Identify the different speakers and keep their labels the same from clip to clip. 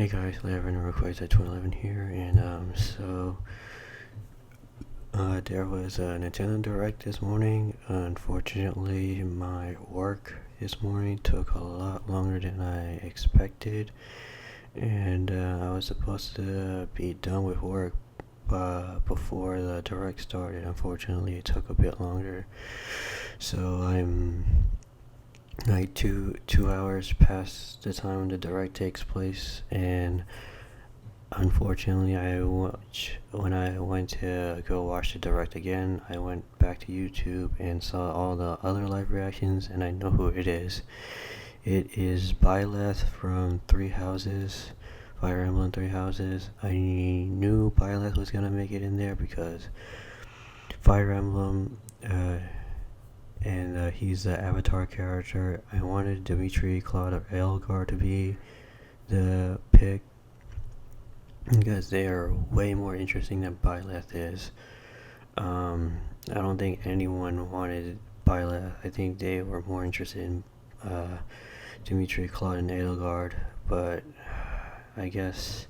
Speaker 1: Hey guys, Lavender Request at 2011 here, and there was a Nintendo Direct this morning. Unfortunately, my work this morning took a lot longer than I expected, and I was supposed to be done with work before the Direct started. Unfortunately, it took a bit longer, so I'm like two hours past the time the Direct takes place, and unfortunately, when I went to go watch the Direct again, I went back to YouTube and saw all the other live reactions, and I know who it is. It is Byleth from Three Houses, Fire Emblem Three Houses. I knew Byleth was gonna make it in there because Fire Emblem, and he's the avatar character. I wanted Dimitri, Claude, or Elgar to be the pick because they are way more interesting than Byleth is. I don't think anyone wanted Byleth. I think they were more interested in Dimitri, Claude, and Edelgard, but I guess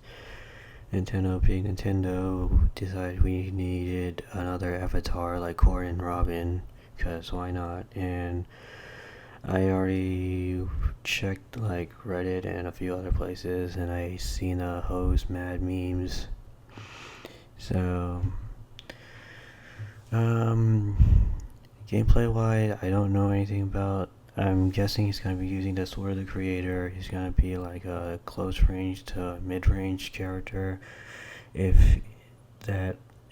Speaker 1: Nintendo, being Nintendo, decided we needed another avatar like Cor and Robin, because why not? And I already checked like Reddit and a few other places, and I seen a host mad memes. So, gameplay wise, I don't know anything about. I'm guessing he's gonna be using the Sword of the Creator. He's gonna be like a close range to mid range character.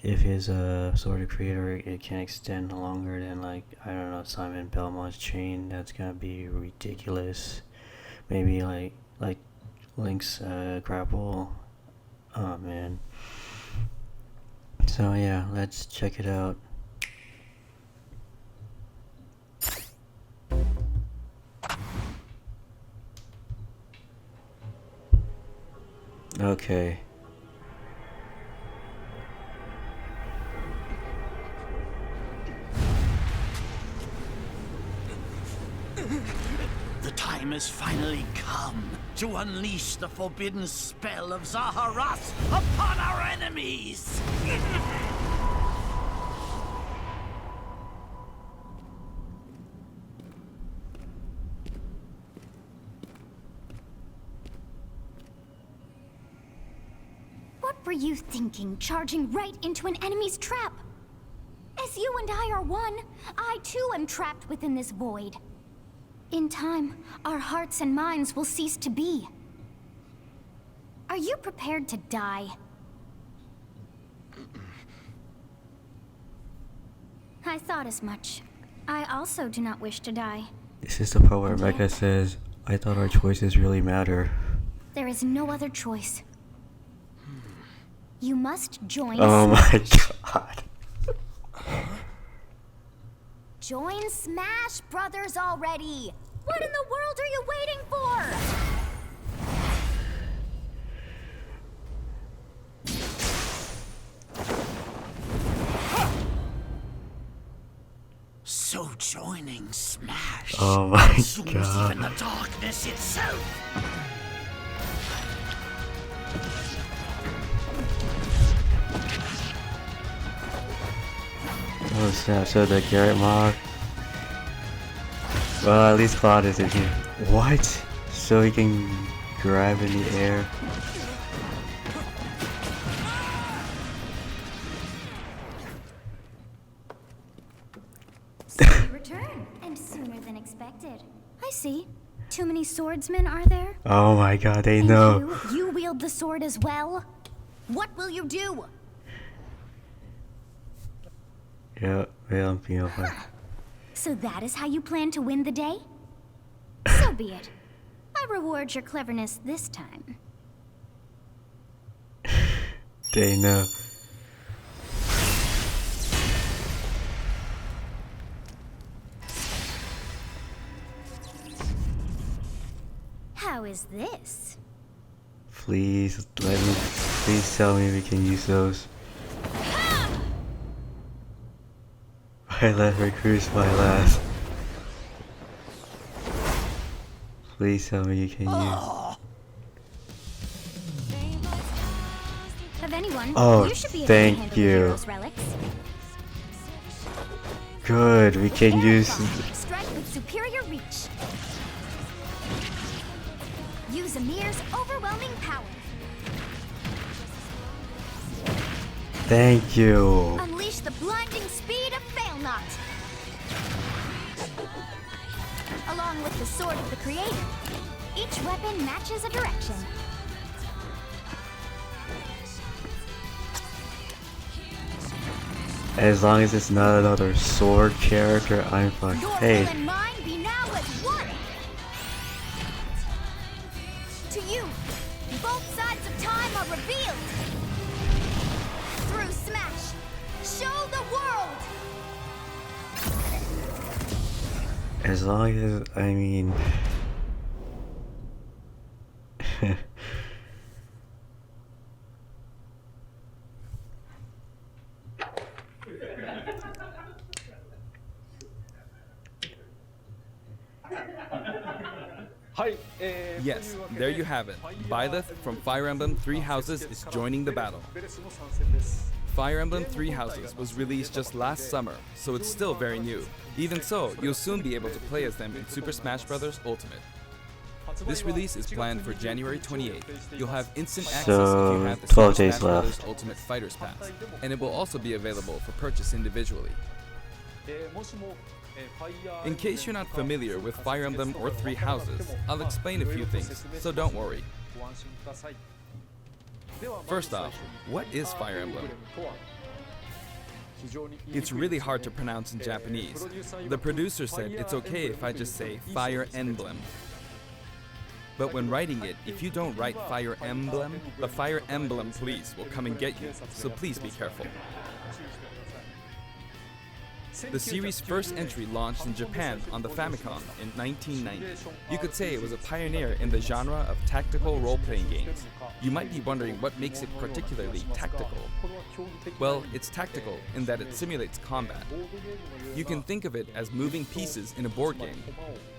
Speaker 1: If his Sword of the Creator, it can extend longer than, like, I don't know, Simon Belmont's chain, that's gonna be ridiculous. Maybe like Link's grapple. Oh man. So yeah, let's check it out. Okay.
Speaker 2: The time has finally come to unleash the forbidden spell of Zaharas upon our enemies!
Speaker 3: What were you thinking, charging right into an enemy's trap? As you and I are one, I too am trapped within this void. In time, our hearts and minds will cease to be. Are you prepared to die? I thought as much. I also do not wish to die.
Speaker 1: This is the part where Rebecca says, I thought our choices really matter.
Speaker 3: There is no other choice. You must join.
Speaker 1: Oh my god.
Speaker 3: Join Smash Brothers already! What in the world are you waiting for?
Speaker 2: So joining Smash
Speaker 1: Oh my
Speaker 2: consumes
Speaker 1: god.
Speaker 2: even the darkness itself!
Speaker 1: Oh snap, so the Garrett mob. Well, at least Claude is in here. What? So he can grab in the air?
Speaker 3: So you return, and sooner than expected. I see. Too many swordsmen, are there?
Speaker 1: Oh my god, they
Speaker 3: And
Speaker 1: know.
Speaker 3: you wield the sword as well? What will you do?
Speaker 1: Yep, yeah, you know,
Speaker 3: So that is how you plan to win the day? So be it. I reward your cleverness this time.
Speaker 1: they know.
Speaker 3: How is this?
Speaker 1: Please please tell me we can use those. I let recruits my last. Please tell me you can use.
Speaker 3: Of anyone,
Speaker 1: Oh,
Speaker 3: you should be able to
Speaker 1: thank
Speaker 3: handle the
Speaker 1: you.
Speaker 3: hero's relics.
Speaker 1: Good, we can use.
Speaker 3: Strike with superior reach. Use Amir's overwhelming power.
Speaker 1: Thank you.
Speaker 3: Unleash the blinding speed of Failnaught. Along with the sword of the creator, each weapon matches a direction.
Speaker 1: As long as it's not another sword character, I'm fine.
Speaker 3: Your
Speaker 1: Hey,
Speaker 3: will and mine be now as one. To you, both sides of time are revealed. Through Smash, show the world.
Speaker 1: as long as, I mean.
Speaker 4: Yes, there you have it. Byleth from Fire Emblem Three Houses is joining the battle. Fire Emblem Three Houses was released just last summer, so it's still very new. Even so, you'll soon be able to play as them in Super Smash Bros. Ultimate. This release is planned for January 28th. You'll have instant access if you have the
Speaker 1: 12
Speaker 4: Super
Speaker 1: days
Speaker 4: Smash Bros.
Speaker 1: left.
Speaker 4: Ultimate Fighters Pass, and it will also be available for purchase individually. In case you're not familiar with Fire Emblem or Three Houses, I'll explain a few things, so don't worry. First off, what is Fire Emblem? It's really hard to pronounce in Japanese. The producer said it's okay if I just say Fire Emblem. But when writing it, if you don't write Fire Emblem, the Fire Emblem police will come and get you, so please be careful. The series' first entry launched in Japan on the Famicom in 1990. You could say it was a pioneer in the genre of tactical role-playing games. You might be wondering what makes it particularly tactical. Well, it's tactical in that it simulates combat. You can think of it as moving pieces in a board game,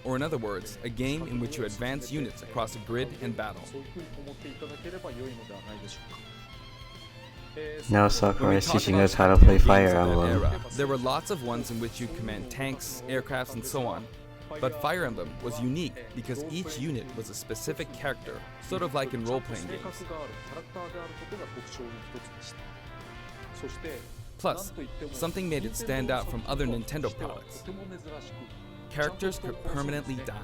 Speaker 4: or in other words, a game in which you advance units across a grid and battle.
Speaker 1: Now
Speaker 4: When
Speaker 1: Sakurai
Speaker 4: we
Speaker 1: is
Speaker 4: talk
Speaker 1: teaching
Speaker 4: about
Speaker 1: us how to play
Speaker 4: tactical
Speaker 1: Fire
Speaker 4: games of that
Speaker 1: Emblem.
Speaker 4: era, there were lots of ones in which you command tanks, aircrafts, and so on. But Fire Emblem was unique because each unit was a specific character, sort of like in role-playing games. Plus, something made it stand out from other Nintendo products. Characters could permanently die.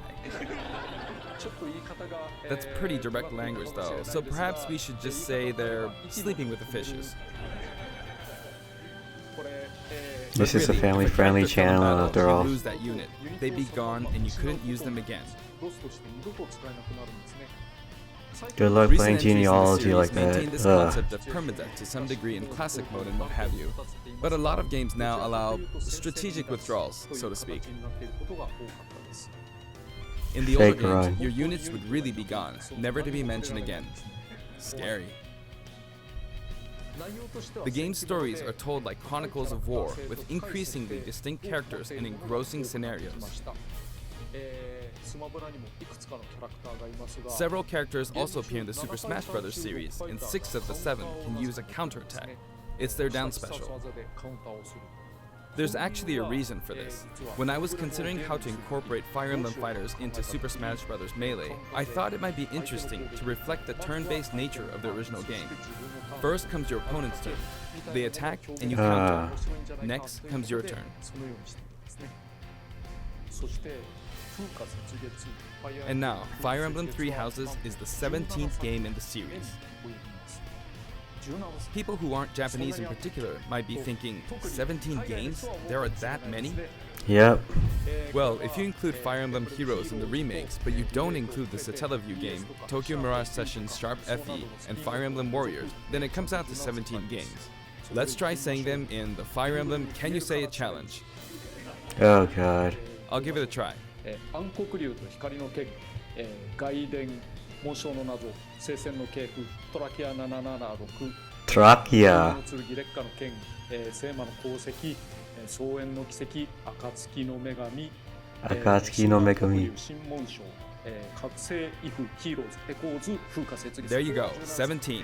Speaker 4: That's pretty direct language though, so perhaps we should just say they're sleeping with the fishes.
Speaker 1: This
Speaker 4: But
Speaker 1: is a
Speaker 4: really,
Speaker 1: family-friendly
Speaker 4: if a character fell in
Speaker 1: channel
Speaker 4: battle,
Speaker 1: after
Speaker 4: you
Speaker 1: all.
Speaker 4: lose that unit. They'd be gone and you couldn't use them again.
Speaker 1: Good luck
Speaker 4: Recent
Speaker 1: playing
Speaker 4: entries in the
Speaker 1: genealogy
Speaker 4: series
Speaker 1: like
Speaker 4: maintain
Speaker 1: that.
Speaker 4: this
Speaker 1: Ugh.
Speaker 4: concept of permadeath to some degree in classic mode and what have you. But a lot of games now allow strategic withdrawals, so to speak. In the older
Speaker 1: Fake
Speaker 4: games,
Speaker 1: run.
Speaker 4: your units would really be gone, never to be mentioned again. Scary. The game's stories are told like chronicles of war, with increasingly distinct characters and engrossing scenarios. Several characters also appear in the Super Smash Bros. Series, and 6 of the 7 can use a counterattack. It's their down special. There's actually a reason for this. When I was considering how to incorporate Fire Emblem fighters into Super Smash Bros. Melee, I thought it might be interesting to reflect the turn-based nature of the original game. First comes your opponent's turn. They attack and you counter. Next comes your turn. And now, Fire Emblem Three Houses is the 17th game in the series. People who aren't Japanese in particular might be thinking, 17 games? There are that many?
Speaker 1: Yep.
Speaker 4: Well, if you include Fire Emblem Heroes in the remakes, but you don't include the Satellaview game, Tokyo Mirage Sessions Sharp FE, and Fire Emblem Warriors, then it comes out to 17 games. Let's try saying them in the Fire Emblem Can You Say It challenge.
Speaker 1: Oh god.
Speaker 4: I'll give it a try.
Speaker 5: 暗黒竜と光の剣、外伝紋章の謎、聖戦の系譜、トラキア776、
Speaker 1: Trachea.
Speaker 5: の剣烈火の剣、聖魔の功績、荘園の奇跡、暁の女神、
Speaker 1: 暁の女神。
Speaker 5: 新紋章、覚醒 if heroes エコーズ風化設立
Speaker 4: There you go, 17.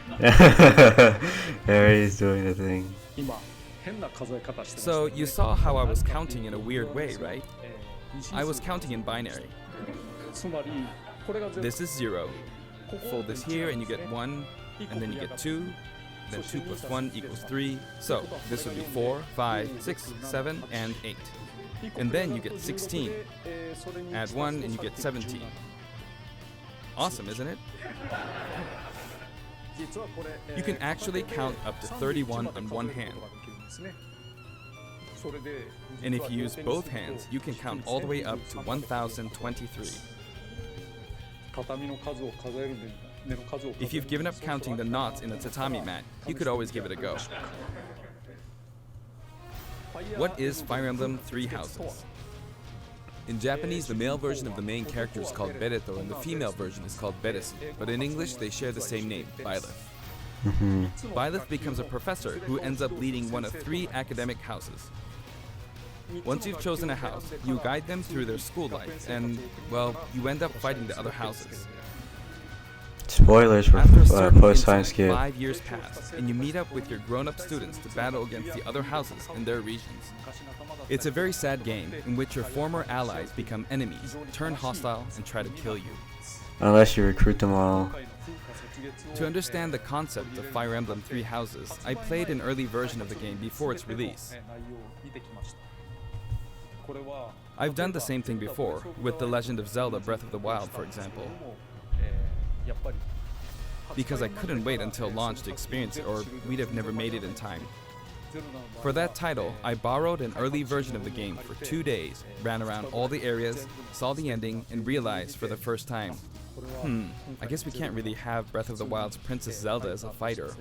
Speaker 1: There he's doing the thing.
Speaker 5: 今変な数え方してます
Speaker 4: So you saw how I was counting in a weird way, right?
Speaker 5: 二進数
Speaker 4: I was counting in binary.
Speaker 5: つまりこれが
Speaker 4: This is 0. Fold this here and you get 1, and then you get 2. Then 2 plus 1 equals 3. So this would be 4, 5, 6, 7, and 8. And then you get 16. Add 1 and you get 17. Awesome, isn't it? You can actually count up to 31 on one hand. And if you use both hands, you can count all the way up to 1023. If you've given up counting the knots in a tatami mat, you could always give it a go. What is Fire Emblem Three Houses? In Japanese, the male version of the main character is called Bereto and the female version is called Beresu, but in English they share the same name, Byleth. Byleth becomes a professor who ends up leading one of 3 academic houses. Once you've chosen a house, you guide them through their school life, and, well, you end up fighting the other houses.
Speaker 1: Spoilers for
Speaker 4: After a certain
Speaker 1: post-time
Speaker 4: incident,
Speaker 1: skip.
Speaker 4: 5 years pass, and you meet up with your grown-up students to battle against the other houses in their regions. It's a very sad game in which your former allies become enemies, turn hostile, and try to kill you.
Speaker 1: Unless you recruit them all.
Speaker 4: To understand the concept of Fire Emblem Three Houses, I played an early version of the game before its release. I've done the same thing before, with The Legend of Zelda Breath of the Wild, for example. Because I couldn't wait until launch to experience it, or we'd have never made it in time. For that title, I borrowed an early version of the game for 2 days, ran around all the areas, saw the ending, and realized for the first time, I guess we can't really have Breath of the Wild's Princess Zelda as a fighter.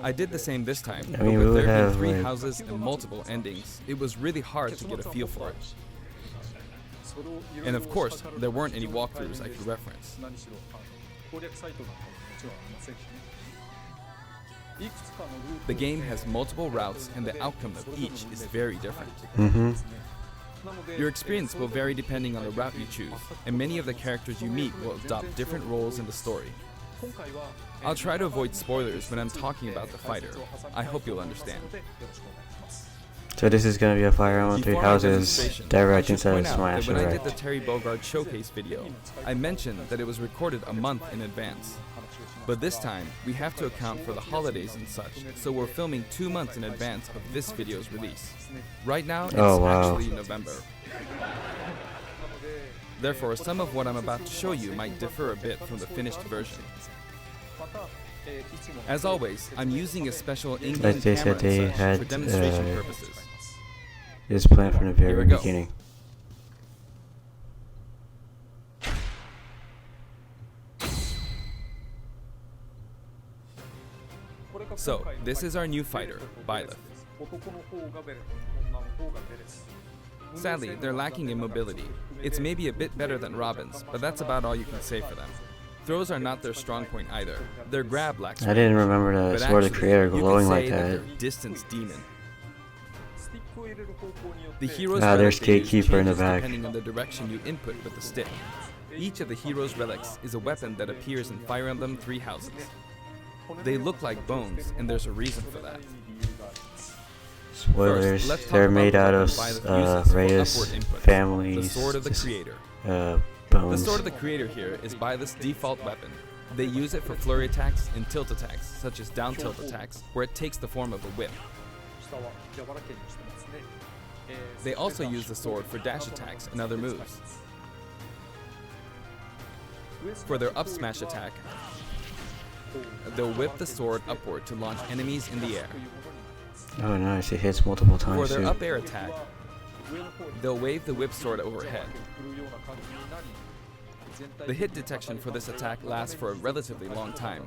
Speaker 4: I did the same this time,
Speaker 1: I
Speaker 4: but
Speaker 1: mean, we
Speaker 4: with
Speaker 1: would
Speaker 4: there being
Speaker 1: have,
Speaker 4: 3
Speaker 1: like-
Speaker 4: houses and multiple endings, it was really hard to get a feel for it. And of course, there weren't any walkthroughs I could reference. The game has multiple routes and the outcome of each is very different. Your experience will vary depending on the route you choose, and many of the characters you meet will adopt different roles in the story. I'll try to avoid spoilers when I'm talking about the fighter. I hope you'll understand.
Speaker 1: So this is gonna be a Fire Emblem Three
Speaker 4: Before my
Speaker 1: Houses
Speaker 4: demonstration,
Speaker 1: direct
Speaker 4: I should
Speaker 1: instead of
Speaker 4: point out
Speaker 1: Smash
Speaker 4: that when I did the
Speaker 1: Direct.
Speaker 4: Terry Bogard showcase video, I mentioned that it was recorded a month in advance. But this time, we have to account for the holidays and such, so we're filming 2 months in advance of this video's release. Right now, it's
Speaker 1: Oh, wow.
Speaker 4: actually November. Therefore, some of what I'm about to show you might differ a bit from the finished version. As always, I'm using a special in-game
Speaker 1: Like they said,
Speaker 4: camera
Speaker 1: they
Speaker 4: and such
Speaker 1: had,
Speaker 4: for demonstration
Speaker 1: uh,
Speaker 4: purposes.
Speaker 1: It's planned from the
Speaker 4: Here
Speaker 1: very
Speaker 4: we go.
Speaker 1: beginning.
Speaker 4: So, this is our new fighter, Byleth. Sadly, they're lacking in mobility. It's maybe a bit better than Robin's, but that's about all you can say for them. Throws are not their strong point either. Their grab lacks
Speaker 1: I didn't remember
Speaker 4: but
Speaker 1: the Sword of
Speaker 4: actually,
Speaker 1: Creator
Speaker 4: you could
Speaker 1: glowing
Speaker 4: say
Speaker 1: like
Speaker 4: that
Speaker 1: that.
Speaker 4: they're distance demon. The hero's
Speaker 1: There's
Speaker 4: relic they use
Speaker 1: Gatekeeper in the
Speaker 4: changes
Speaker 1: back.
Speaker 4: depending on the direction you input with the stick. Each of the hero's relics is a weapon that appears in Fire Emblem Three Houses. They look like bones, and there's a reason for that.
Speaker 1: Spoilers,
Speaker 4: let's talk
Speaker 1: they're
Speaker 4: about
Speaker 1: made
Speaker 4: the
Speaker 1: out
Speaker 4: weapon
Speaker 1: of
Speaker 4: Byleth uses for
Speaker 1: Reyes
Speaker 4: upward input,
Speaker 1: family's
Speaker 4: The Sword of the Creator.
Speaker 1: uh,
Speaker 4: The
Speaker 1: bones.
Speaker 4: Sword of the Creator here is Byleth's default weapon. They use it for flurry attacks and tilt attacks, such as down tilt attacks, where it takes the form of a whip. They also use the sword for dash attacks and other moves. For their up smash attack, they'll whip the sword upward to launch enemies in the air.
Speaker 1: Oh nice, it hits multiple
Speaker 4: For
Speaker 1: times
Speaker 4: their
Speaker 1: too.
Speaker 4: up air attack, they'll wave the whip sword overhead. The hit detection for this attack lasts for a relatively long time.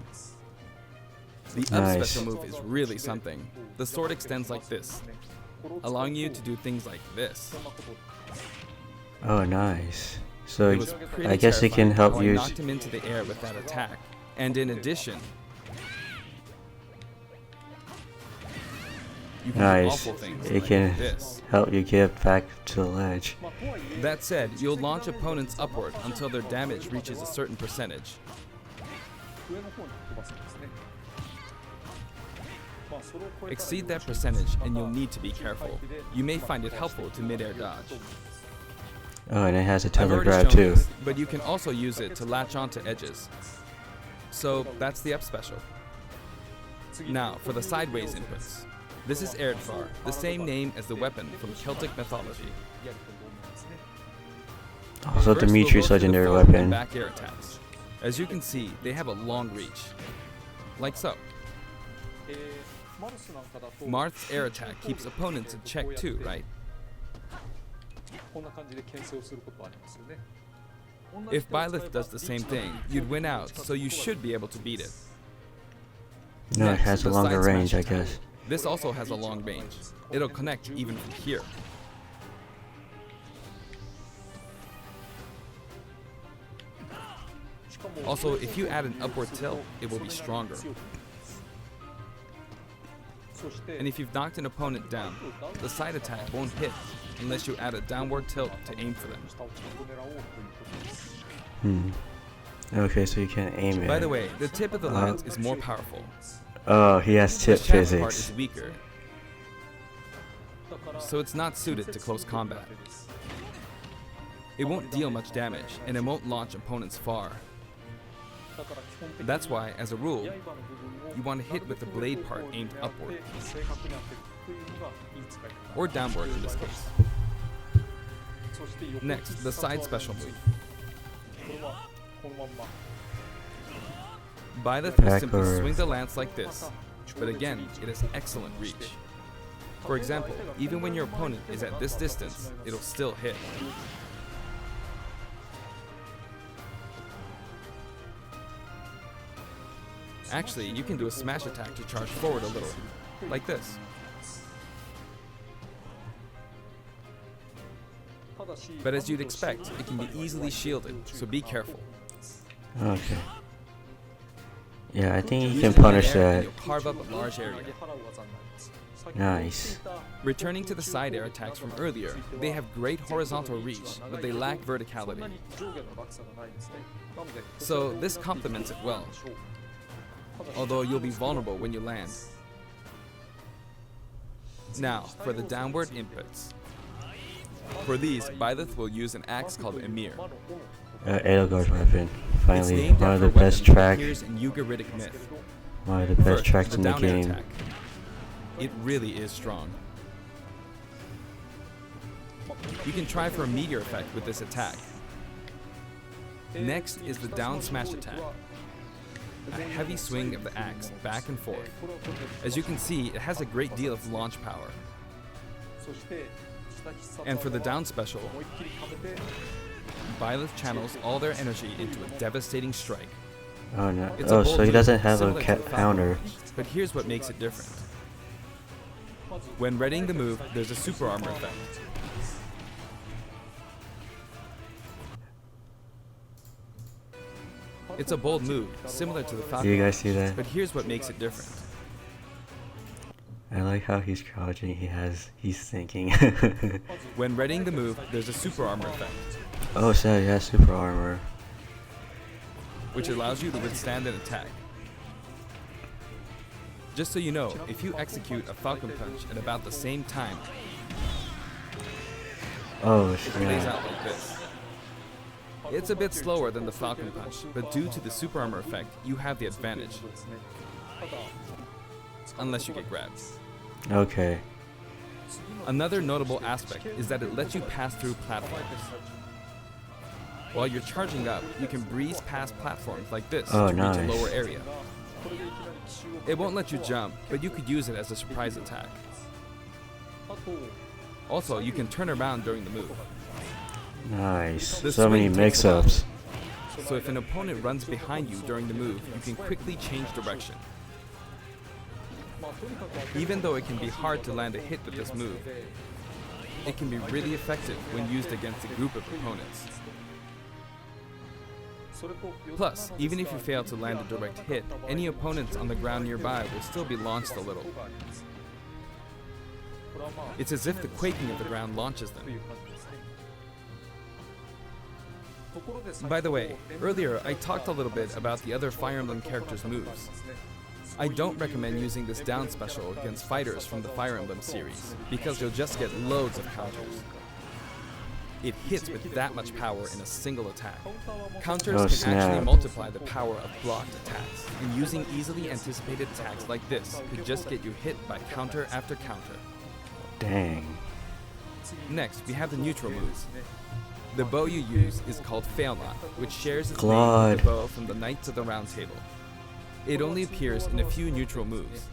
Speaker 4: The up
Speaker 1: Nice.
Speaker 4: special move is really something. The sword extends like this, allowing you to do things like this.
Speaker 1: Oh nice. So
Speaker 4: It was pretty
Speaker 1: I guess it can
Speaker 4: terrifying
Speaker 1: help
Speaker 4: how I
Speaker 1: use.
Speaker 4: knocked him into the air with that attack. And in addition, You can do
Speaker 1: Nice.
Speaker 4: awful things
Speaker 1: It
Speaker 4: like
Speaker 1: can
Speaker 4: this.
Speaker 1: help you get back to the ledge.
Speaker 4: That said, you'll launch opponents upward until their damage reaches a certain percentage. Exceed that percentage and you'll need to be careful. You may find it helpful to mid-air dodge.
Speaker 1: Oh, and it has a
Speaker 4: I've already
Speaker 1: telegraph
Speaker 4: shown
Speaker 1: too.
Speaker 4: this, but you can also use it to latch onto edges. So that's the up special. Now, for the sideways inputs. This is Erdvar, the same name as the weapon from Celtic mythology.
Speaker 1: Also,
Speaker 4: First, we'll
Speaker 1: Dimitri's
Speaker 4: go through the
Speaker 1: legendary
Speaker 4: forward and
Speaker 1: weapon.
Speaker 4: back air attacks. As you can see, they have a long reach. Like so. Marth's air attack keeps opponents in check too, right? If Byleth does the same thing, you'd win out, so you should be able to beat it.
Speaker 1: No, it
Speaker 4: Next,
Speaker 1: has a
Speaker 4: the
Speaker 1: longer
Speaker 4: side
Speaker 1: range, I
Speaker 4: smash attack.
Speaker 1: guess.
Speaker 4: This also has a long range. It'll connect even from here. Also, if you add an upward tilt, it will be stronger. And if you've knocked an opponent down, the side attack won't hit unless you add a downward tilt to aim for them.
Speaker 1: Okay, so you can't aim it.
Speaker 4: By the way, the tip of the lance is more powerful.
Speaker 1: Oh, he has tip
Speaker 4: The shaft part
Speaker 1: physics.
Speaker 4: is weaker, so it's not suited to close combat. It won't deal much damage, and it won't launch opponents far. That's why, as a rule, you want to hit with the blade part aimed upward. Or downward in this case. Next, the side special move. Byleth will simply
Speaker 1: Backward.
Speaker 4: swing the lance like this, but again, it has excellent reach. For example, even when your opponent is at this distance, it'll still hit. Actually, you can do a smash attack to charge forward a little, like this. But as you'd expect, it can be easily shielded, so be careful.
Speaker 1: Okay. Yeah, I think you
Speaker 4: Use
Speaker 1: can
Speaker 4: it
Speaker 1: punish
Speaker 4: midair and
Speaker 1: that.
Speaker 4: you'll carve up a large area.
Speaker 1: Nice.
Speaker 4: Returning to the side air attacks from earlier, they have great horizontal reach, but they lack verticality. So this complements it well, although you'll be vulnerable when you land. Now, for the downward inputs. For these, Byleth will use an axe called Emir.
Speaker 1: Edelgard's weapon.
Speaker 4: It's
Speaker 1: Finally,
Speaker 4: named
Speaker 1: one of
Speaker 4: after
Speaker 1: the
Speaker 4: a weapon
Speaker 1: best
Speaker 4: that
Speaker 1: track.
Speaker 4: appears in Ugaritic myth.
Speaker 1: One of the best
Speaker 4: First,
Speaker 1: tracks
Speaker 4: the
Speaker 1: in the
Speaker 4: down air
Speaker 1: game.
Speaker 4: attack. It really is strong. You can try for a meteor effect with this attack. Next is the down smash attack. A heavy swing of the axe back and forth. As you can see, it has a great deal of launch power. And for the down special, Byleth channels all their energy into a devastating strike.
Speaker 1: Oh no.
Speaker 4: It's
Speaker 1: Oh,
Speaker 4: a bold
Speaker 1: so he
Speaker 4: move,
Speaker 1: doesn't have a
Speaker 4: similar to
Speaker 1: cat
Speaker 4: the
Speaker 1: pounder.
Speaker 4: Falcon, but here's what makes it different. When readying the move, there's a super armor effect. It's a bold move, similar to the
Speaker 1: Do
Speaker 4: Falcon,
Speaker 1: you guys see that?
Speaker 4: but here's what makes it different.
Speaker 1: I like how he's crouching. He's thinking.
Speaker 4: When readying the move, there's a super armor effect,
Speaker 1: Oh, so he has super armor.
Speaker 4: which allows you to withstand an attack. Just so you know, if you execute a Falcon Punch at about the same time,
Speaker 1: Oh,
Speaker 4: it plays
Speaker 1: yeah.
Speaker 4: out like this. It's a bit slower than the Falcon Punch, but due to the super armor effect, you have the advantage. Unless you get grabbed.
Speaker 1: Okay.
Speaker 4: Another notable aspect is that it lets you pass through platforms. While you're charging up, you can breeze past platforms like this
Speaker 1: Oh,
Speaker 4: to reach a
Speaker 1: nice.
Speaker 4: lower area. It won't let you jump, but you could use it as a surprise attack. Also, you can turn around during the move.
Speaker 1: Nice.
Speaker 4: The
Speaker 1: So many
Speaker 4: swing takes a while.
Speaker 1: mix-ups.
Speaker 4: So if an opponent runs behind you during the move, you can quickly change direction. Even though it can be hard to land a hit with this move, it can be really effective when used against a group of opponents. Plus, even if you fail to land a direct hit, any opponents on the ground nearby will still be launched a little. It's as if the quaking of the ground launches them. By the way, earlier I talked a little bit about the other Fire Emblem characters' moves. I don't recommend using this down special against fighters from the Fire Emblem series, because you'll just get loads of counters. It hits with that much power in a single attack. Counters can actually multiply the power of blocked attacks, and using easily anticipated attacks like this could just get you hit by counter after counter.
Speaker 1: Dang.
Speaker 4: Next, we have the neutral moves. The bow you use is called Failnaught, which shares its name
Speaker 1: God.
Speaker 4: with the bow from the Knights of the Round Table. It only appears in a few neutral moves.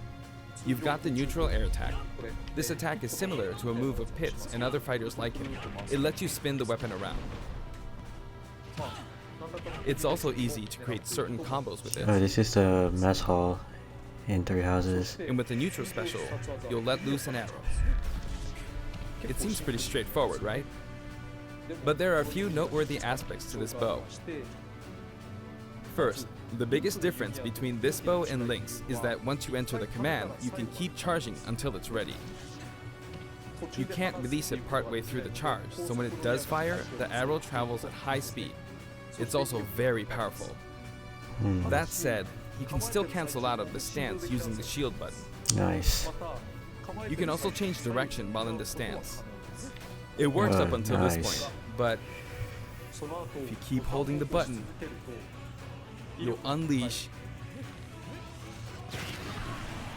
Speaker 4: You've got the neutral air attack. This attack is similar to a move of Pit's and other fighters like him. It lets you spin the weapon around. It's also easy to create certain combos with it.
Speaker 1: This is the mess hall in Three Houses.
Speaker 4: And with the neutral special, you'll let loose an arrow. It seems pretty straightforward, right? But there are a few noteworthy aspects to this bow. First, the biggest difference between this bow and Link's is that once you enter the command, you can keep charging until it's ready. You can't release it partway through the charge, so when it does fire, the arrow travels at high speed. It's also very powerful. That said, you can still cancel out of the stance using the shield button.
Speaker 1: Nice.
Speaker 4: You can also change direction while in the stance. It works up until this point, but if you keep holding the button, you'll unleash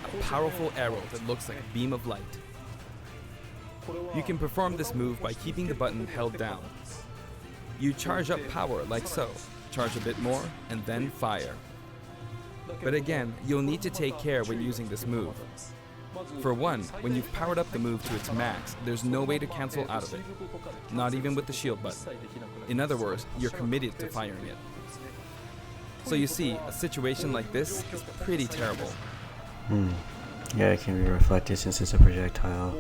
Speaker 4: a powerful arrow that looks like a beam of light. You can perform this move by keeping the button held down. You charge up power like so, charge a bit more, and then fire. But again, you'll need to take care when using this move. For one, when you've powered up the move to its max, there's no way to cancel out of it, not even with the shield button. In other words, you're committed to firing it. So you see, a situation like this is pretty terrible.
Speaker 1: Yeah, it can be reflected since it's a projectile.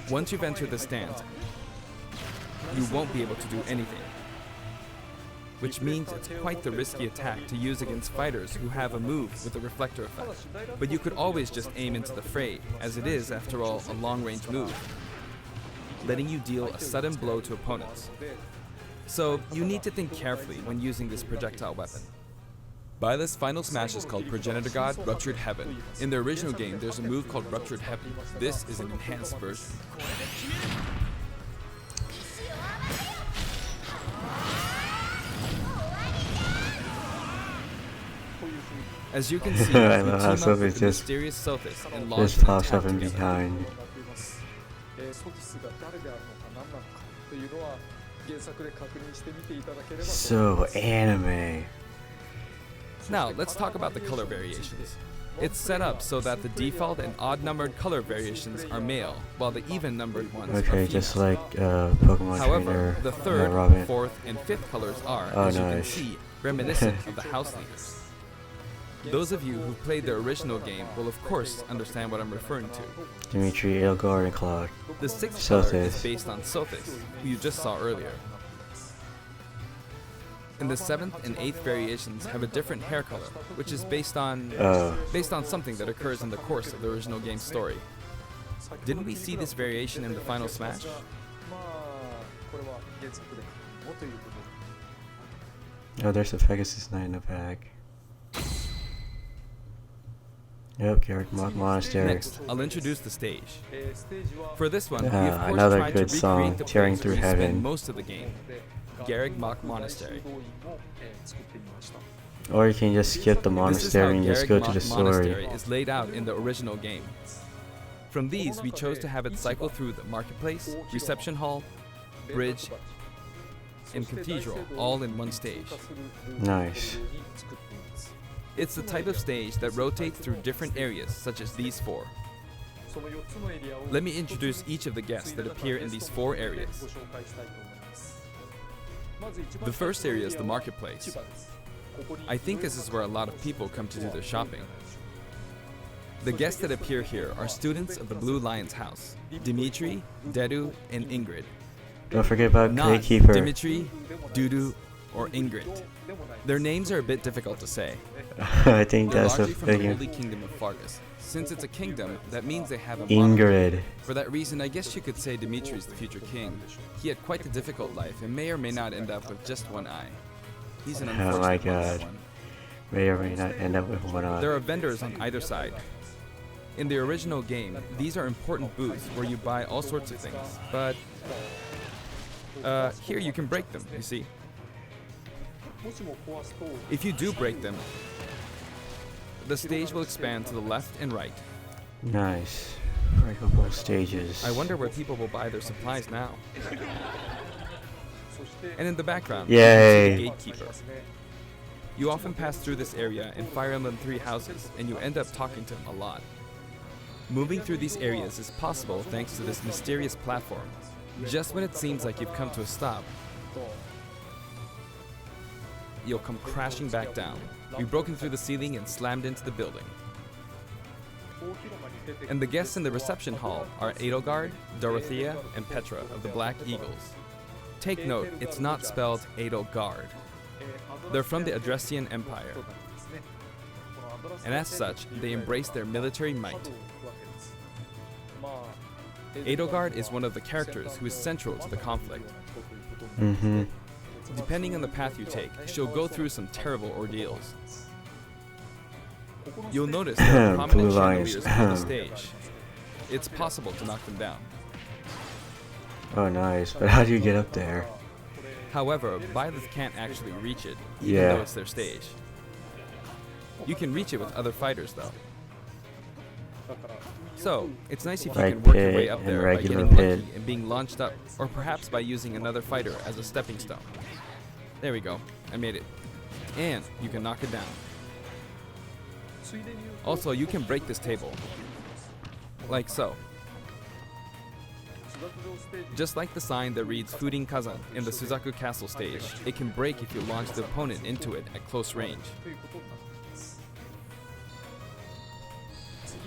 Speaker 4: Once you've entered the stance, you won't be able to do anything. Which means it's quite the risky attack to use against fighters who have a move with a reflector effect. But you could always just aim into the fray, as it is, after all, a long-range move, letting you deal a sudden blow to opponents. So you need to think carefully when using this projectile weapon. Byleth's final smash is called Progenitor God Ruptured Heaven. In the original game, there's a move called Ruptured Heaven. This is an enhanced version. As you can see, you
Speaker 1: I
Speaker 4: team
Speaker 1: love how
Speaker 4: up
Speaker 1: Sophie
Speaker 4: with the
Speaker 1: just
Speaker 4: mysterious Sophis and launch
Speaker 1: just
Speaker 4: an
Speaker 1: pops
Speaker 4: attack
Speaker 1: up in
Speaker 4: together.
Speaker 1: behind. So anime.
Speaker 4: Now, let's talk about the color variations. It's set up so that the default and odd-numbered color variations are male, while the even-numbered ones are
Speaker 1: Okay,
Speaker 4: female.
Speaker 1: just like Pokemon
Speaker 4: However,
Speaker 1: Trainer,
Speaker 4: the third,
Speaker 1: Robin.
Speaker 4: fourth, and fifth colors are,
Speaker 1: Oh,
Speaker 4: as you can
Speaker 1: nice.
Speaker 4: see, reminiscent of the house leaders. Those of you who played the original game will of course understand what I'm referring to.
Speaker 1: Dimitri, Ilgar, and Cloud.
Speaker 4: The sixth color is
Speaker 1: Sophis.
Speaker 4: based on Sophis, who you just saw earlier. And the seventh and eighth variations have a different hair color, which is based on something that occurs in the course of the original game's story. Didn't we see this variation in the final Smash?
Speaker 1: Oh, there's a Pegasus Knight in the back. Yep, Garrick Monastery.
Speaker 4: Next, I'll introduce the stage. For this one, we of course
Speaker 1: another
Speaker 4: tried
Speaker 1: good
Speaker 4: to
Speaker 1: song,
Speaker 4: recreate the
Speaker 1: Tearing
Speaker 4: place
Speaker 1: Through
Speaker 4: where you spend
Speaker 1: Heaven.
Speaker 4: most of the game, Garrick Monastery.
Speaker 1: Or you can just skip the
Speaker 4: This is how
Speaker 1: monastery and just go
Speaker 4: Garrick
Speaker 1: to the
Speaker 4: Monastery
Speaker 1: story.
Speaker 4: is laid out in the original game. From these, we chose to have it cycle through the marketplace, reception hall, bridge, and cathedral all in one stage.
Speaker 1: Nice.
Speaker 4: It's the type of stage that rotates through different areas, such as these four. Let me introduce each of the guests that appear in these four areas. The first area is the marketplace. I think this is where a lot of people come to do their shopping. The guests that appear here are students of the Blue Lion's house, Dimitri, Dedu, and Ingrid.
Speaker 1: Don't forget about
Speaker 4: Not
Speaker 1: Gatekeeper.
Speaker 4: Dimitri, Dudu, or Ingrid. Their names are a bit difficult to say.
Speaker 1: I think
Speaker 4: They're
Speaker 1: that's a
Speaker 4: largely from the
Speaker 1: figure.
Speaker 4: Holy Kingdom of Fargus. Since it's a kingdom, that means they have a monarch.
Speaker 1: Ingrid.
Speaker 4: For that reason, I guess you could say Dimitri's the future king. He had quite a difficult life and may or may not end up with just one eye. He's an
Speaker 1: Oh
Speaker 4: unfortunate
Speaker 1: my
Speaker 4: one, that
Speaker 1: god.
Speaker 4: one.
Speaker 1: May or may not end up with one eye.
Speaker 4: There are vendors on either side. In the original game, these are important booths where you buy all sorts of things, but here you can break them, you see. If you do break them, the stage will expand to the left and right.
Speaker 1: Nice. Breakable stages.
Speaker 4: I wonder where people will buy their supplies now. And in the background,
Speaker 1: Yay.
Speaker 4: you can see the gatekeeper. You often pass through this area in Fire Emblem 3 houses, and you end up talking to him a lot. Moving through these areas is possible thanks to this mysterious platform. Just when it seems like you've come to a stop, you'll come crashing back down. We've broken through the ceiling and slammed into the building. And the guests in the reception hall are Edelgard, Dorothea, and Petra of the Black Eagles. Take note, it's not spelled Edelgard. They're from the Adressian Empire, and as such, they embrace their military might. Edelgard is one of the characters who is central to the conflict.
Speaker 1: Mm-hmm.
Speaker 4: Depending on the path you take, she'll go through some terrible ordeals. You'll notice there are prominent
Speaker 1: Blue lines.
Speaker 4: chandeliers on the stage. It's possible to knock them down.
Speaker 1: Oh, nice. But how do you get up there?
Speaker 4: However, Byleth can't actually reach it, even
Speaker 1: Yeah.
Speaker 4: though it's their stage. You can reach it with other fighters, though. So, it's nice if you
Speaker 1: Like
Speaker 4: can work your way
Speaker 1: pit
Speaker 4: up
Speaker 1: and
Speaker 4: there by
Speaker 1: regular
Speaker 4: getting
Speaker 1: pit.
Speaker 4: lucky and being launched up, or perhaps by using another fighter as a stepping stone. There we go, I made it. And you can knock it down. Also, you can break this table. Like so. Just like the sign that reads Furin Kazan in the Suzaku Castle stage, it can break if you launch the opponent into it at close range.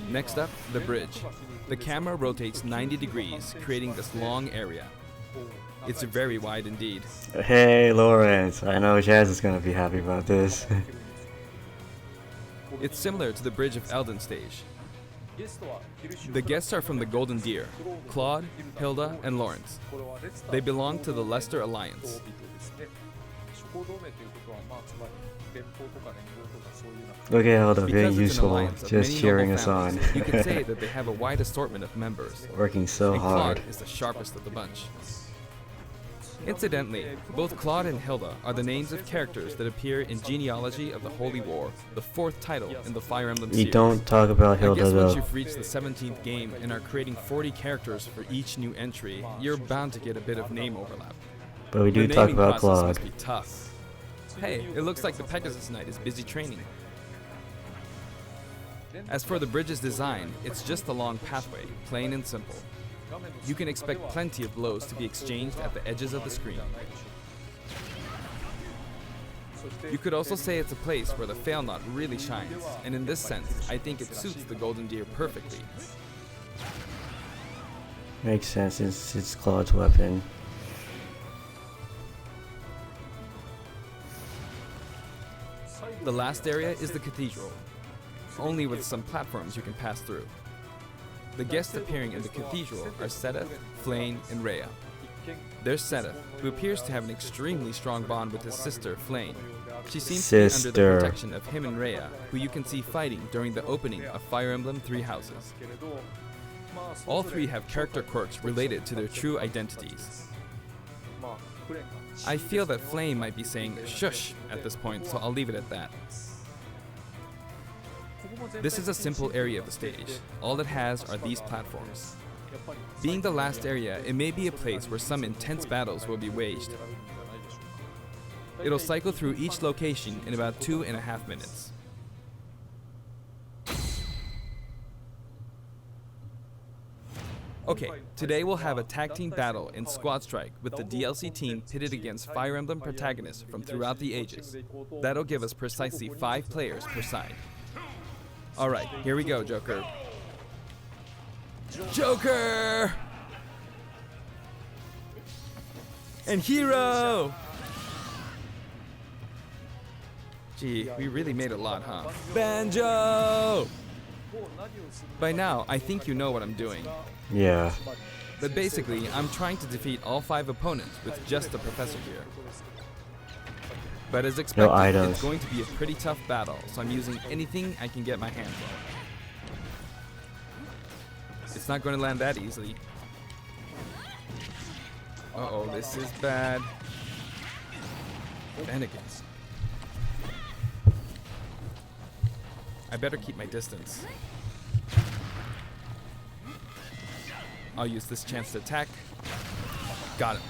Speaker 4: Next up, the bridge. The camera rotates 90 degrees, creating this long area. It's very wide indeed.
Speaker 1: Hey, Lawrence. I know Jazz is gonna be happy about this.
Speaker 4: It's similar to the bridge of Elden stage. The guests are from the Golden Deer, Claude, Hilda, and Lawrence. They belong to the Leicester Alliance.
Speaker 1: Look at Hilda, very
Speaker 4: Because it's an
Speaker 1: useful.
Speaker 4: alliance of
Speaker 1: Just
Speaker 4: many
Speaker 1: cheering
Speaker 4: noble
Speaker 1: us on.
Speaker 4: families, you could say that they have a wide assortment of members.
Speaker 1: Working so
Speaker 4: And
Speaker 1: hard.
Speaker 4: Claude is the sharpest of the bunch. Incidentally, both Claude and Hilda are the names of characters that appear in Genealogy of the Holy War, the 4th title in the Fire Emblem series.
Speaker 1: You don't talk about
Speaker 4: I
Speaker 1: Hilda
Speaker 4: guess once
Speaker 1: though.
Speaker 4: you've reached the 17th game and are creating 40 characters for each new entry, you're bound to get a bit of name overlap.
Speaker 1: But we do
Speaker 4: The
Speaker 1: talk
Speaker 4: naming
Speaker 1: about
Speaker 4: process
Speaker 1: Claude.
Speaker 4: must be tough. Hey, it looks like the Pegasus Knight is busy training. As for the bridge's design, it's just a long pathway, plain and simple. You can expect plenty of blows to be exchanged at the edges of the screen. You could also say it's a place where the fail knot really shines, and in this sense, I think it suits the Golden Deer perfectly.
Speaker 1: Makes sense since it's Claude's weapon.
Speaker 4: The last area is the cathedral, only with some platforms you can pass through. The guests appearing in the cathedral are Sedith, Flayn, and Rhea. There's Sedith, who appears to have an extremely strong bond with his sister, Flayn. She seems to be under
Speaker 1: Sister.
Speaker 4: the protection of him and Rhea, who you can see fighting during the opening of Fire Emblem 3 Houses. All three have character quirks related to their true identities. I feel that Flayn might be saying shush at this point, so I'll leave it at that. This is a simple area of the stage. All it has are these platforms. Being the last area, it may be a place where some intense battles will be waged. It'll cycle through each location in about 2.5 minutes. Okay, today we'll have a tag team battle in Squad Strike with the DLC team pitted against Fire Emblem protagonists from throughout the ages. That'll give us precisely 5 players per side. Alright, here we go, Joker. Joker! And Hero! Gee, we really made a lot, huh? Banjo! By now, I think you know what I'm doing.
Speaker 1: Yeah.
Speaker 4: But basically, I'm trying to defeat all 5 opponents with just the professor here. But as expected,
Speaker 1: items.
Speaker 4: it's going to be a pretty tough battle, so I'm using anything I can get my hands on. It's not going to land that easily. Uh-oh, this is bad. Bennigan's. I better keep my distance. I'll use this chance to attack. Got him.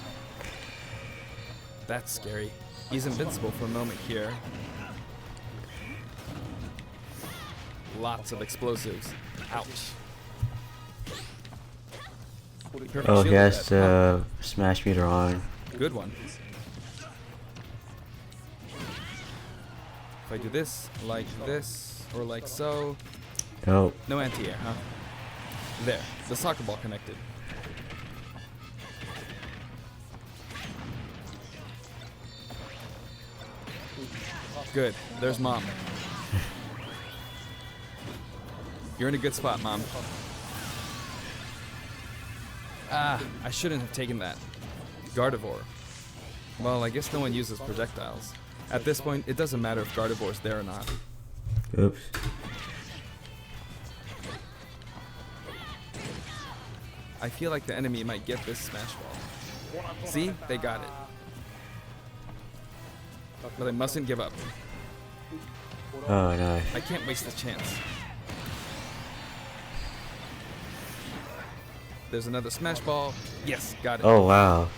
Speaker 4: That's scary. He's invincible for a moment here. Lots of explosives. Ouch. Perfect
Speaker 1: Oh,
Speaker 4: shield
Speaker 1: he has
Speaker 4: set.
Speaker 1: the smash meter on.
Speaker 4: Good one. If I do this, or like so.
Speaker 1: Nope.
Speaker 4: No anti-air, huh? There, the soccer ball connected. Good, there's Mom. You're in a good spot, Mom. Ah, I shouldn't have taken that. Gardevoir. Well, I guess no one uses projectiles. At this point, it doesn't matter if Gardevoir's there or not.
Speaker 1: Oops.
Speaker 4: I feel like the enemy might get this smash ball. See? They got it. But I mustn't give up.
Speaker 1: Oh, nice.
Speaker 4: I can't waste this chance. There's another smash ball. Yes, got it.
Speaker 1: Oh, wow.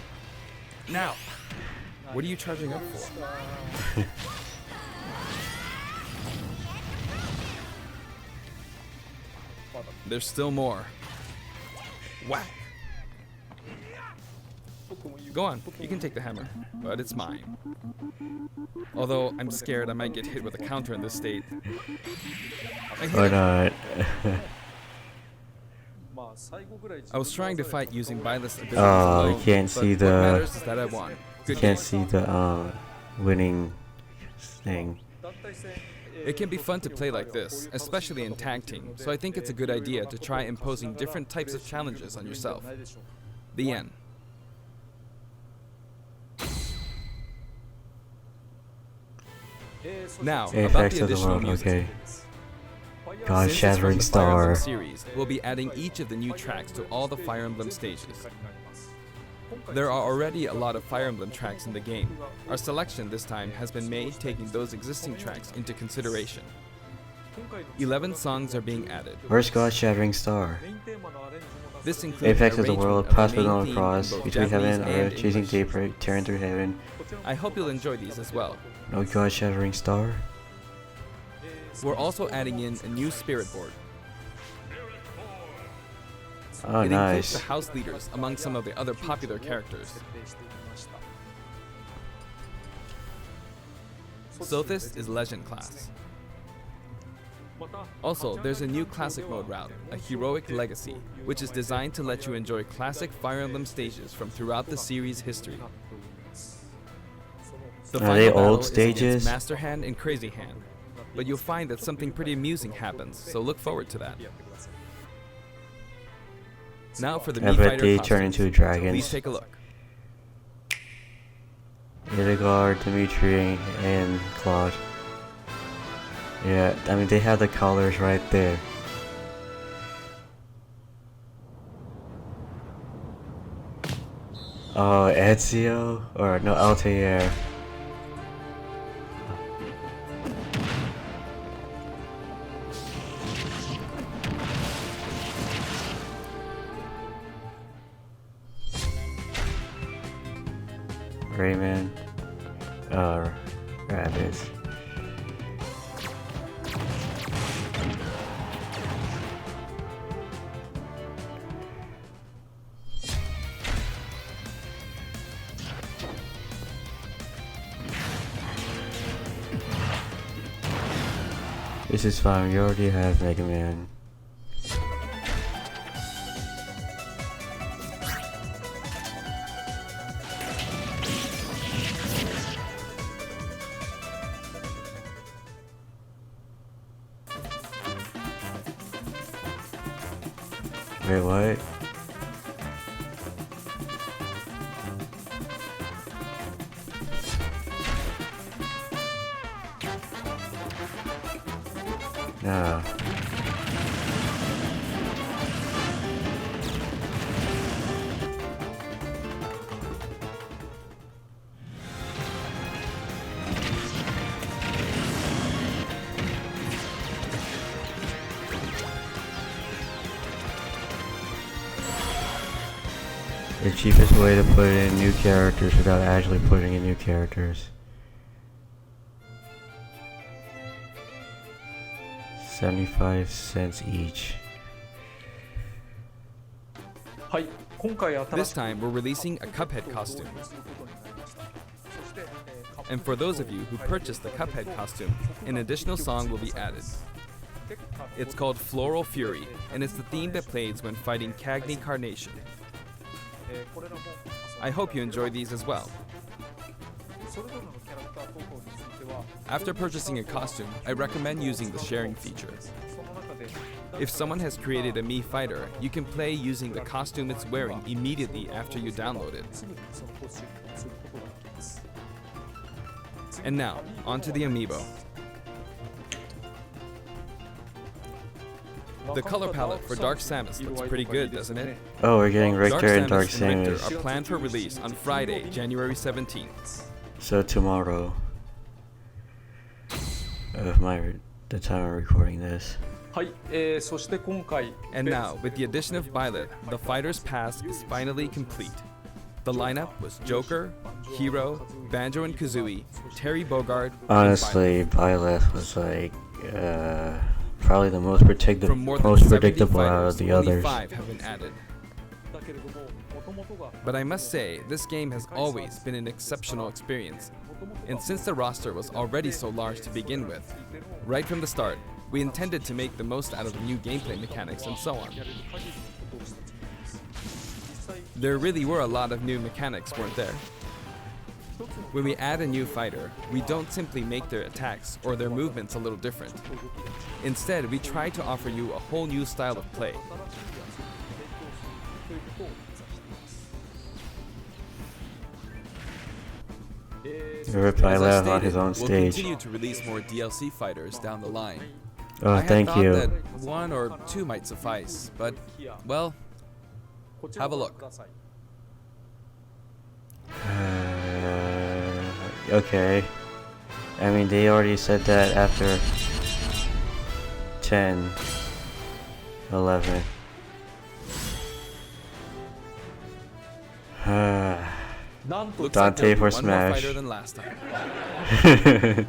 Speaker 4: Now, what are you charging up for? There's still more. Whack. Go on, you can take the hammer, but it's mine. Although I'm scared I might get hit with a counter in this state. I hit
Speaker 1: Or
Speaker 4: him.
Speaker 1: not.
Speaker 4: I was trying to fight using Byleth's abilities
Speaker 1: Oh, you
Speaker 4: alone,
Speaker 1: can't
Speaker 4: but
Speaker 1: see
Speaker 4: what
Speaker 1: the-
Speaker 4: matters is that I won. Good
Speaker 1: Can't
Speaker 4: game.
Speaker 1: see the winning thing.
Speaker 4: It can be fun to play like this, especially in tag team, so I think it's a good idea to try imposing different types of challenges on yourself. The end. Now, about
Speaker 1: Apex
Speaker 4: the
Speaker 1: of the
Speaker 4: additional
Speaker 1: world,
Speaker 4: music.
Speaker 1: okay.
Speaker 4: Since it's
Speaker 1: God-shattering
Speaker 4: from the Fire Emblem
Speaker 1: star.
Speaker 4: series, we'll be adding each of the new tracks to all the Fire Emblem stages. There are already a lot of Fire Emblem tracks in the game. Our selection this time has been made taking those existing tracks into consideration. 11 songs are being added.
Speaker 1: Where's God-shattering star?
Speaker 4: This includes
Speaker 1: Apex
Speaker 4: an
Speaker 1: of the
Speaker 4: arrangement
Speaker 1: world,
Speaker 4: of the
Speaker 1: possibly
Speaker 4: main
Speaker 1: known
Speaker 4: theme
Speaker 1: across
Speaker 4: in both
Speaker 1: between heaven
Speaker 4: Japanese
Speaker 1: and earth,
Speaker 4: and
Speaker 1: chasing
Speaker 4: English.
Speaker 1: daybreak, tearing through heaven.
Speaker 4: I hope you'll enjoy these as well.
Speaker 1: No God-shattering star?
Speaker 4: We're also adding in a new spirit board.
Speaker 1: Oh,
Speaker 4: It includes
Speaker 1: nice.
Speaker 4: the house leaders among some of the other popular characters. Sothis is Legend class. Also, there's a new classic mode route, a heroic legacy, which is designed to let you enjoy classic Fire Emblem stages from throughout the series' history. The
Speaker 1: Are they
Speaker 4: final
Speaker 1: old
Speaker 4: battle is against
Speaker 1: stages?
Speaker 4: Master Hand and Crazy Hand, but you'll find that something pretty amusing happens, so look forward to that. Now for the
Speaker 1: I
Speaker 4: Mii
Speaker 1: bet
Speaker 4: Fighter
Speaker 1: they
Speaker 4: costumes.
Speaker 1: turn into
Speaker 4: Please
Speaker 1: dragons.
Speaker 4: take a look.
Speaker 1: Edgar, Dimitri, and Claude. Yeah, I mean, they have the colors right there. Oh, Ezio? Or no, Altair. Rayman. Rabbids. This is fine, we already have Mega Man. Wait, what? No. The cheapest way to put in new characters without actually putting in new characters. 75 cents each.
Speaker 4: This time, we're releasing a Cuphead costume. And for those of you who purchased the Cuphead costume, an additional song will be added. It's called Floral Fury, and it's the theme that plays when fighting Cagney Carnation. I hope you enjoy these as well. After purchasing a costume, I recommend using the sharing feature. If someone has created a Mii fighter, you can play using the costume it's wearing immediately after you download it. And now, onto the amiibo. The color palette for Dark Samus looks pretty good, doesn't it?
Speaker 1: Oh, we're getting Richter and Dark
Speaker 4: Richter
Speaker 1: Samus.
Speaker 4: are planned for release on Friday, January 17th.
Speaker 1: So tomorrow. The time I'm recording this.
Speaker 4: And now, with the addition of Byleth, the Fighter's Pass is finally complete. The lineup was Joker, Hero, Banjo and Kazooie, Terry Bogard,
Speaker 1: Honestly, Byleth was like probably the most
Speaker 4: from more than
Speaker 1: most
Speaker 4: 70
Speaker 1: predictable out
Speaker 4: fighters,
Speaker 1: of the
Speaker 4: only
Speaker 1: others.
Speaker 4: 5 have been added. But I must say, this game has always been an exceptional experience. And since the roster was already so large to begin with, right from the start, we intended to make the most out of the new gameplay mechanics and so on. There really were a lot of new mechanics, weren't there? When we add a new fighter, we don't simply make their attacks or their movements a little different. Instead, we try to offer you a whole new style of play.
Speaker 1: Rip
Speaker 4: As I
Speaker 1: Byleth on
Speaker 4: stated,
Speaker 1: his own
Speaker 4: we'll
Speaker 1: stage.
Speaker 4: continue to release more DLC fighters down the line.
Speaker 1: Oh,
Speaker 4: I had
Speaker 1: thank
Speaker 4: thought
Speaker 1: you.
Speaker 4: that 1 or 2 might suffice, but, well, have a look.
Speaker 1: Okay. I mean, they already said that after 10, 11.
Speaker 4: Looks
Speaker 1: Dante
Speaker 4: like there'll be
Speaker 1: for
Speaker 4: one more
Speaker 1: Smash.
Speaker 4: fighter than last time.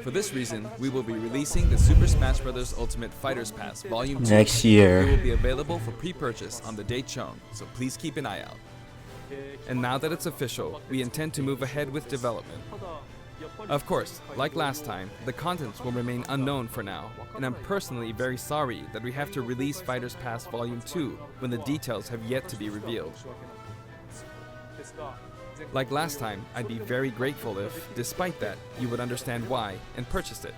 Speaker 4: For this reason, we will be releasing the Super Smash Bros. Ultimate Fighters Pass Volume 2.
Speaker 1: Next
Speaker 4: It will
Speaker 1: year.
Speaker 4: be available for pre-purchase on the date shown, so please keep an eye out. And now that it's official, we intend to move ahead with development. Of course, like last time, the contents will remain unknown for now, and I'm personally very sorry that we have to release Fighters Pass Volume 2 when the details have yet to be revealed. Like last time, I'd be very grateful if, despite that, you would understand why and purchase it.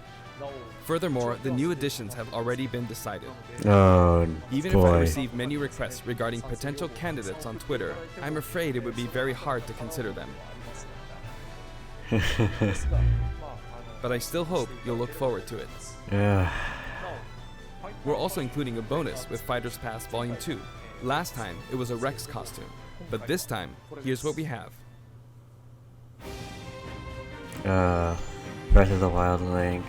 Speaker 4: Furthermore, the new additions have already been decided.
Speaker 1: Oh,
Speaker 4: Even if I
Speaker 1: boy.
Speaker 4: receive many requests regarding potential candidates on Twitter, I'm afraid it would be very hard to consider them. But I still hope you'll look forward to it.
Speaker 1: Yeah.
Speaker 4: We're also including a bonus with Fighters Pass Volume 2. Last time, it was a Rex costume. But this time, here's what we have.
Speaker 1: Breath of the Wild Link.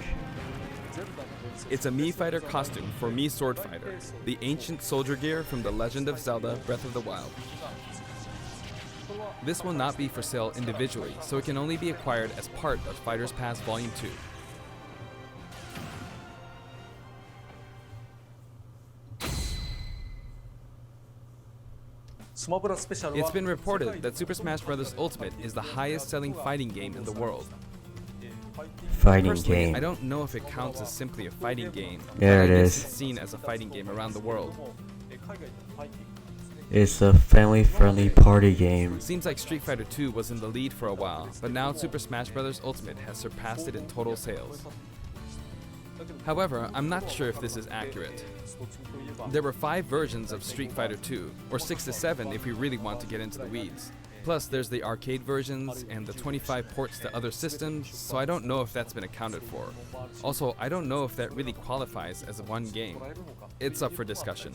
Speaker 4: It's a Mii Fighter costume for Mii Sword Fighter, the ancient soldier gear from The Legend of Zelda Breath of the Wild. This will not be for sale individually, so it can only be acquired as part of Fighters Pass Volume 2. It's been reported that Super Smash Bros. Ultimate is the highest-selling fighting game in the world.
Speaker 1: Fighting
Speaker 4: Personally,
Speaker 1: game.
Speaker 4: I don't know if it counts as simply a fighting game.
Speaker 1: There
Speaker 4: but
Speaker 1: it
Speaker 4: I guess
Speaker 1: is.
Speaker 4: It's seen as a fighting game around the world.
Speaker 1: It's a family-friendly party game.
Speaker 4: Seems like Street Fighter 2 was in the lead for a while, but now Super Smash Bros. Ultimate has surpassed it in total sales. However, I'm not sure if this is accurate. There were 5 versions of Street Fighter 2, or 6 to 7 if we really want to get into the weeds. Plus, there's the arcade versions and the 25 ports to other systems, so I don't know if that's been accounted for. Also, I don't know if that really qualifies as one game. It's up for discussion.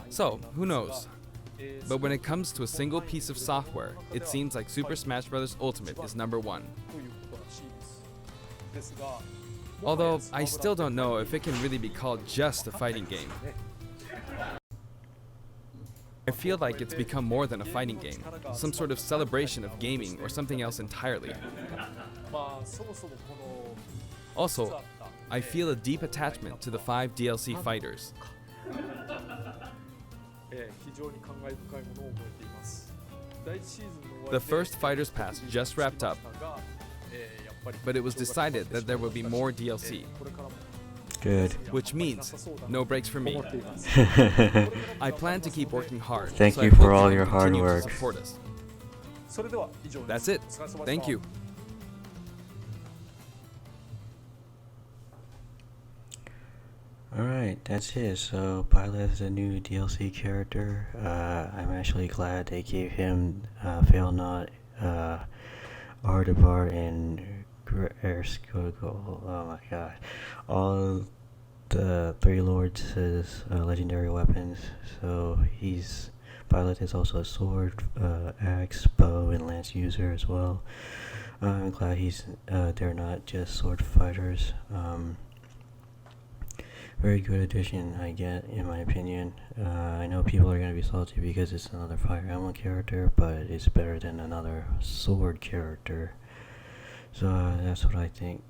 Speaker 4: So, who knows? But when it comes to a single piece of software, it seems like Super Smash Bros. Ultimate is number 1. Although, I still don't know if it can really be called just a fighting game. I feel like it's become more than a fighting game, some sort of celebration of gaming or something else entirely. Also, I feel a deep attachment to the 5 DLC fighters. The first Fighters Pass just wrapped up, but it was decided that there will be more DLC.
Speaker 1: Good.
Speaker 4: Which means no breaks for me. I plan to keep working hard.
Speaker 1: Thank
Speaker 4: so
Speaker 1: you
Speaker 4: I hope
Speaker 1: for all
Speaker 4: can
Speaker 1: your hard
Speaker 4: continue to
Speaker 1: work.
Speaker 4: support us. That's it. Thank you.
Speaker 1: Alright, that's it. So, Byleth is a new DLC character. I'm actually glad they gave him Fail Not, Artabar, and Erskogel. Oh my god. All the 3 lords as legendary weapons. So, Byleth is also a sword, axe, bow, and lance user as well. I'm glad they're not just sword fighters. Very good addition, I get, in my opinion. I know people are going to be salty because it's another Fire Emblem character, but it's better than another sword character. So that's what I think.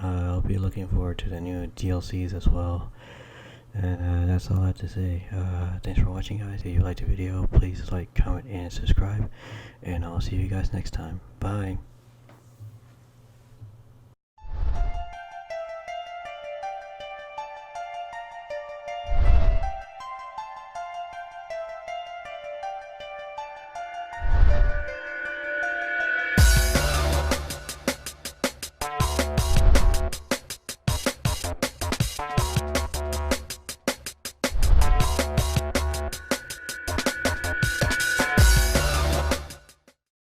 Speaker 1: I'll be looking forward to the new DLCs as well. And that's all I have to say. Thanks for watching, guys. If you liked the video, please like, comment, and subscribe. And I'll see you guys next time. Bye.